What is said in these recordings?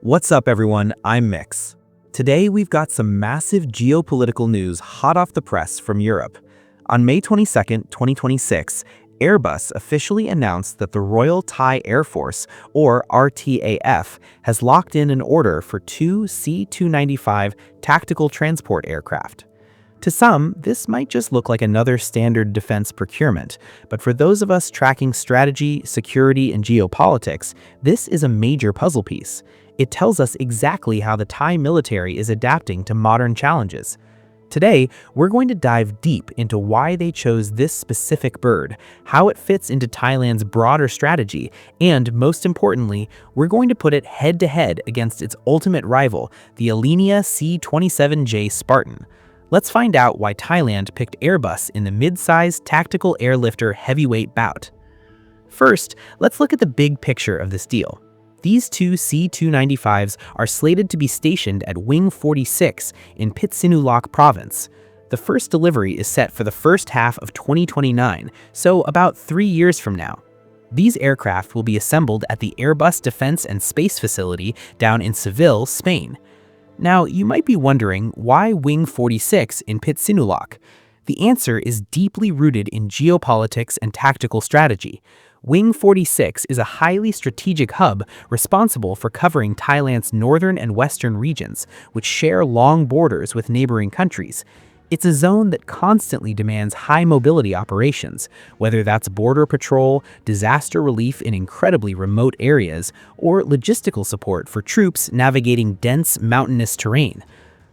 What's up, everyone? I'm Mix. Today, we've got some massive geopolitical news hot off the press from Europe. On May 22, 2026, Airbus officially announced that the Royal Thai Air Force, or RTAF, has locked in an order for two C-295 tactical transport aircraft. To some, this might just look like another standard defense procurement, but for those of us tracking strategy, security, and geopolitics, this is a major puzzle piece. It tells us exactly how the Thai military is adapting to modern challenges. Today, we're going to dive deep into why they chose this specific bird, how it fits into Thailand's broader strategy, and most importantly, we're going to put it head-to-head against its ultimate rival, the Alenia C-27J Spartan. Let's find out why Thailand picked Airbus in the mid-size tactical airlifter heavyweight bout. First, let's look at the big picture of this deal. These two C-295s are slated to be stationed at Wing 46 in Pitsinulok Province. The first delivery is set for the first half of 2029, so about 3 years from now. These aircraft will be assembled at the Airbus Defense and Space Facility down in Seville, Spain. Now, you might be wondering, why Wing 46 in Pitsinulok? The answer is deeply rooted in geopolitics and tactical strategy. Wing 46 is a highly strategic hub responsible for covering Thailand's northern and western regions, which share long borders with neighboring countries. It's a zone that constantly demands high-mobility operations, whether that's border patrol, disaster relief in incredibly remote areas, or logistical support for troops navigating dense mountainous terrain.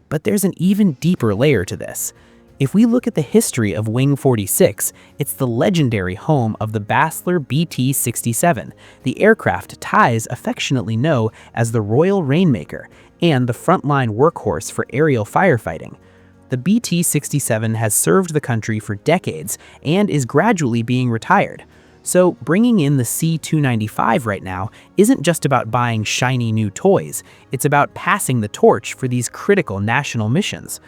But there's an even deeper layer to this. If we look at the history of Wing 46, it's the legendary home of the Basler BT-67, the aircraft Thais affectionately know as the Royal Rainmaker and the frontline workhorse for aerial firefighting. The BT-67 has served the country for decades and is gradually being retired. So bringing in the C-295 right now isn't just about buying shiny new toys, it's about passing the torch for these critical national missions.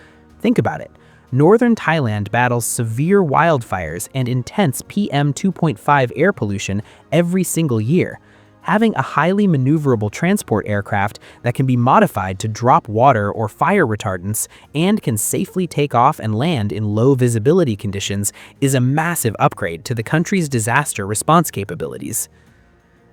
Think about it. Northern Thailand battles severe wildfires and intense PM2.5 air pollution every single year. Having a highly maneuverable transport aircraft that can be modified to drop water or fire retardants and can safely take off and land in low visibility conditions is a massive upgrade to the country's disaster response capabilities.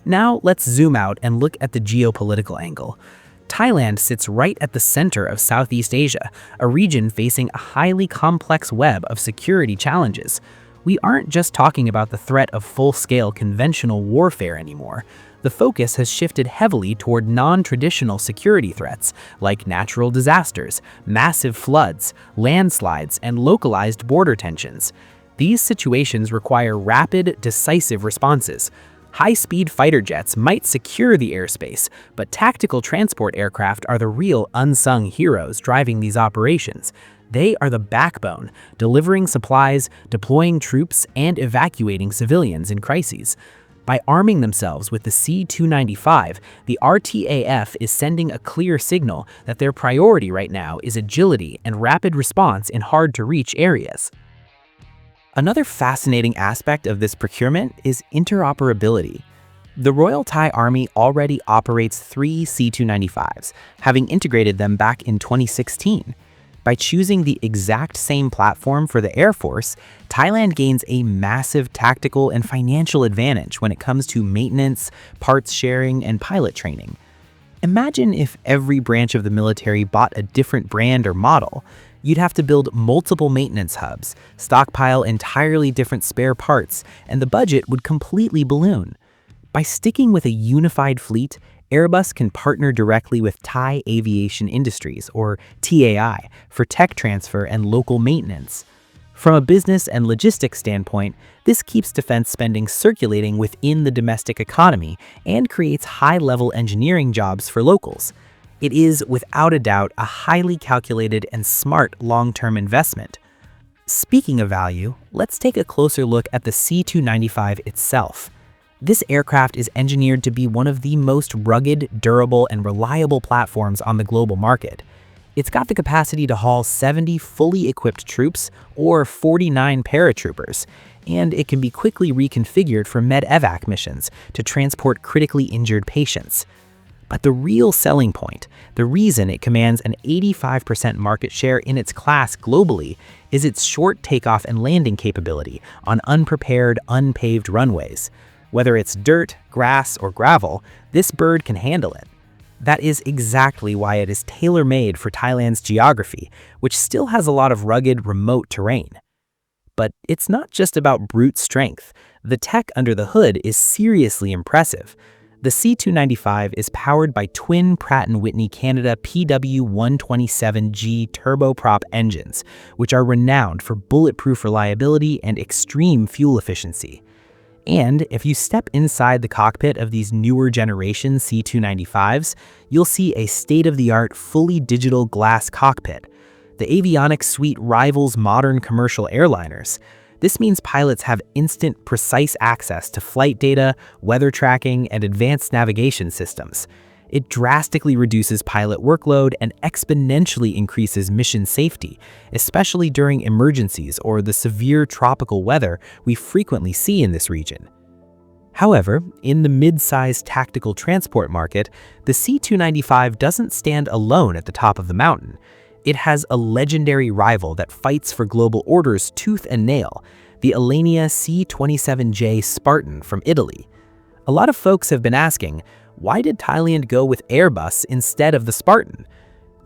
Now let's zoom out and look at the geopolitical angle. Thailand sits right at the center of Southeast Asia, a region facing a highly complex web of security challenges. We aren't just talking about the threat of full-scale conventional warfare anymore. The focus has shifted heavily toward non-traditional security threats like natural disasters, massive floods, landslides, and localized border tensions. These situations require rapid, decisive responses. High-speed fighter jets might secure the airspace, but tactical transport aircraft are the real unsung heroes driving these operations. They are the backbone, delivering supplies, deploying troops, and evacuating civilians in crises. By arming themselves with the C-295, the RTAF is sending a clear signal that their priority right now is agility and rapid response in hard-to-reach areas. Another fascinating aspect of this procurement is interoperability. The Royal Thai Army already operates 3 C-295s, having integrated them back in 2016. By choosing the exact same platform for the Air Force, Thailand gains a massive tactical and financial advantage when it comes to maintenance, parts sharing, and pilot training. Imagine if every branch of the military bought a different brand or model. You'd have to build multiple maintenance hubs, stockpile entirely different spare parts, and the budget would completely balloon. By sticking with a unified fleet, Airbus can partner directly with Thai Aviation Industries, or TAI, for tech transfer and local maintenance. From a business and logistics standpoint, this keeps defense spending circulating within the domestic economy and creates high-level engineering jobs for locals. It is, without a doubt, a highly calculated and smart long-term investment. Speaking of value, let's take a closer look at the C-295 itself. This aircraft is engineered to be one of the most rugged, durable, and reliable platforms on the global market. It's got the capacity to haul 70 fully equipped troops or 49 paratroopers, and it can be quickly reconfigured for med-evac missions to transport critically injured patients. But the real selling point, the reason it commands an 85% market share in its class globally, is its short takeoff and landing capability on unprepared, unpaved runways. Whether it's dirt, grass, or gravel, this bird can handle it. That is exactly why it is tailor-made for Thailand's geography, which still has a lot of rugged, remote terrain. But it's not just about brute strength. The tech under the hood is seriously impressive. The C295 is powered by twin Pratt & Whitney Canada PW127G turboprop engines, which are renowned for bulletproof reliability and extreme fuel efficiency. And if you step inside the cockpit of these newer generation C295s, you'll see a state-of-the-art, fully digital glass cockpit. The avionics suite rivals modern commercial airliners. This means pilots have instant, precise access to flight data, weather tracking, and advanced navigation systems. It drastically reduces pilot workload and exponentially increases mission safety, especially during emergencies or the severe tropical weather we frequently see in this region. However, in the mid-sized tactical transport market, the C295 doesn't stand alone at the top of the mountain. It has a legendary rival that fights for global orders tooth and nail, the Alenia C-27J Spartan from Italy. A lot of folks have been asking, why did Thailand go with Airbus instead of the Spartan?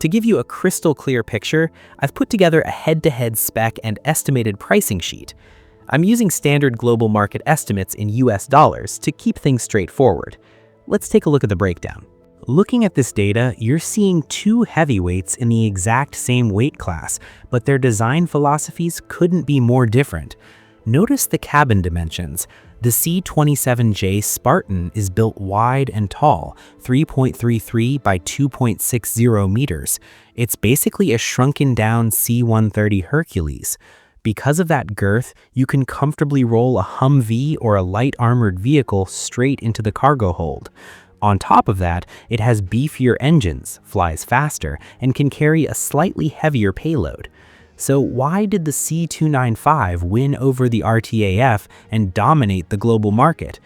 To give you a crystal clear picture, I've put together a head-to-head spec and estimated pricing sheet. I'm using standard global market estimates in US dollars to keep things straightforward. Let's take a look at the breakdown. Looking at this data, you're seeing two heavyweights in the exact same weight class, but their design philosophies couldn't be more different. Notice the cabin dimensions. The C-27J Spartan is built wide and tall, 3.33 by 2.60 meters. It's basically a shrunken-down C-130 Hercules. Because of that girth, you can comfortably roll a Humvee or a light armored vehicle straight into the cargo hold. On top of that, it has beefier engines, flies faster, and can carry a slightly heavier payload. So why did the C295 win over the RTAF and dominate the global market?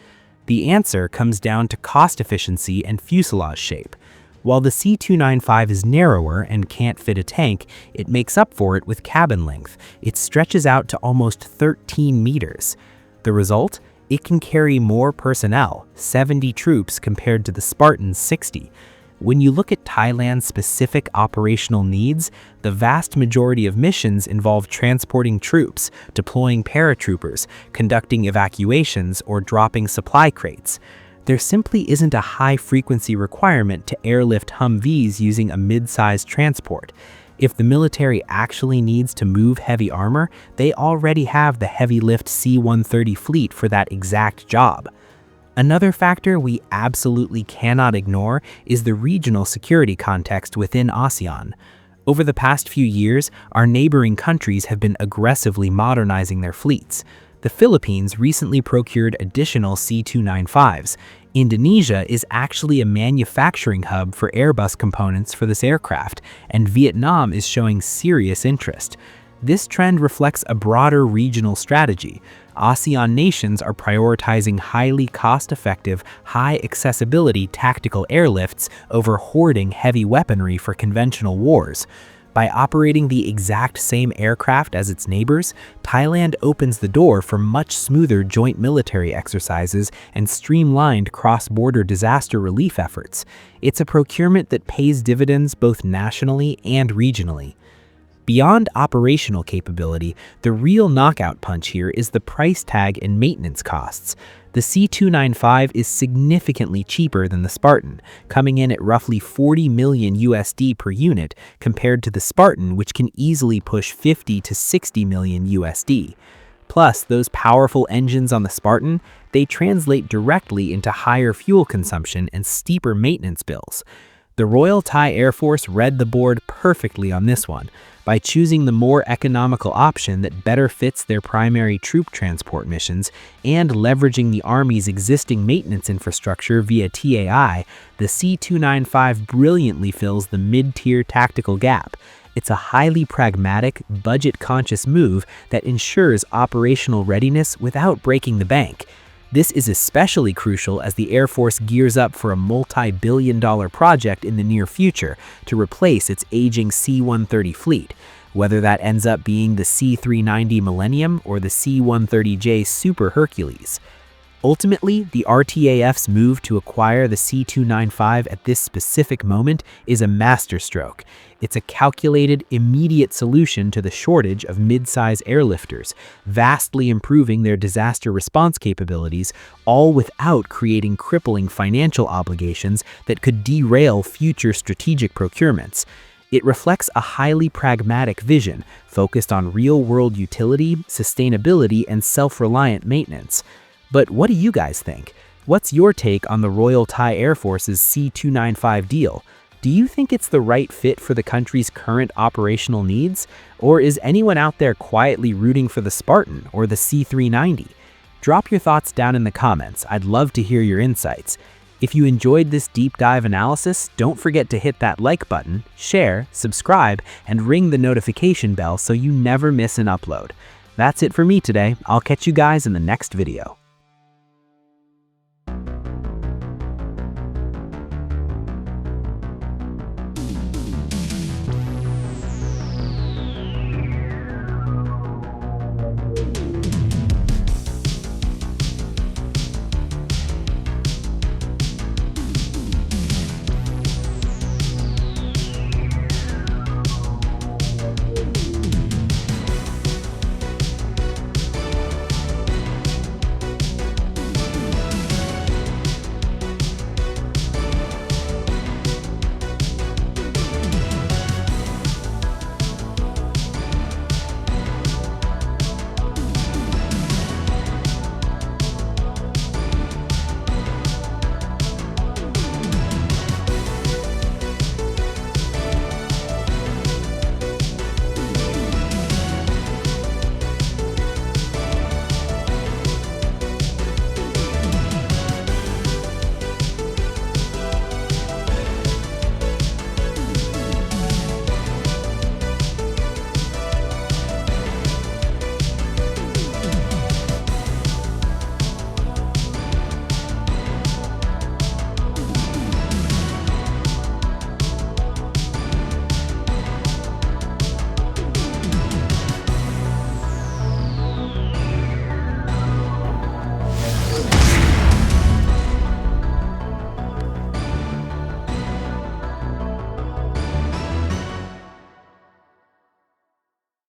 The answer comes down to cost efficiency and fuselage shape. While the C295 is narrower and can't fit a tank, it makes up for it with cabin length. It stretches out to almost 13 meters. The result? It can carry more personnel, 70 troops compared to the Spartan's 60. When you look at Thailand's specific operational needs, the vast majority of missions involve transporting troops, deploying paratroopers, conducting evacuations, or dropping supply crates. There simply isn't a high-frequency requirement to airlift Humvees using a mid-sized transport. If the military actually needs to move heavy armor, they already have the heavy-lift C-130 fleet for that exact job. Another factor we absolutely cannot ignore is the regional security context within ASEAN. Over the past few years, our neighboring countries have been aggressively modernizing their fleets. The Philippines recently procured additional C295s. Indonesia is actually a manufacturing hub for Airbus components for this aircraft, and Vietnam is showing serious interest. This trend reflects a broader regional strategy. ASEAN nations are prioritizing highly cost-effective, high-accessibility tactical airlifts over hoarding heavy weaponry for conventional wars. By operating the exact same aircraft as its neighbors, Thailand opens the door for much smoother joint military exercises and streamlined cross-border disaster relief efforts. It's a procurement that pays dividends both nationally and regionally. Beyond operational capability, the real knockout punch here is the price tag and maintenance costs. The C295 is significantly cheaper than the Spartan, coming in at roughly 40 million USD per unit compared to the Spartan, which can easily push 50 to 60 million USD. Plus, those powerful engines on the Spartan, they translate directly into higher fuel consumption and steeper maintenance bills. The Royal Thai Air Force read the board perfectly on this one by choosing the more economical option that better fits their primary troop transport missions and leveraging the Army's existing maintenance infrastructure via TAI. The C295 brilliantly fills the mid-tier tactical gap. It's a highly pragmatic, budget-conscious move that ensures operational readiness without breaking the bank. This is especially crucial as the Air Force gears up for a multi-billion-dollar project in the near future to replace its aging C-130 fleet, whether that ends up being the C-390 Millennium or the C-130J Super Hercules. Ultimately, the RTAF's move to acquire the C-295 at this specific moment is a masterstroke. It's a calculated, immediate solution to the shortage of mid-size airlifters, vastly improving their disaster response capabilities, all without creating crippling financial obligations that could derail future strategic procurements. It reflects a highly pragmatic vision focused on real-world utility, sustainability, and self-reliant maintenance. But what do you guys think? What's your take on the Royal Thai Air Force's C-295 deal? Do you think it's the right fit for the country's current operational needs? Or is anyone out there quietly rooting for the Spartan or the C-390? Drop your thoughts down in the comments. I'd love to hear your insights. If you enjoyed this deep dive analysis, don't forget to hit that like button, share, subscribe, and ring the notification bell so you never miss an upload. That's it for me today. I'll catch you guys in the next video.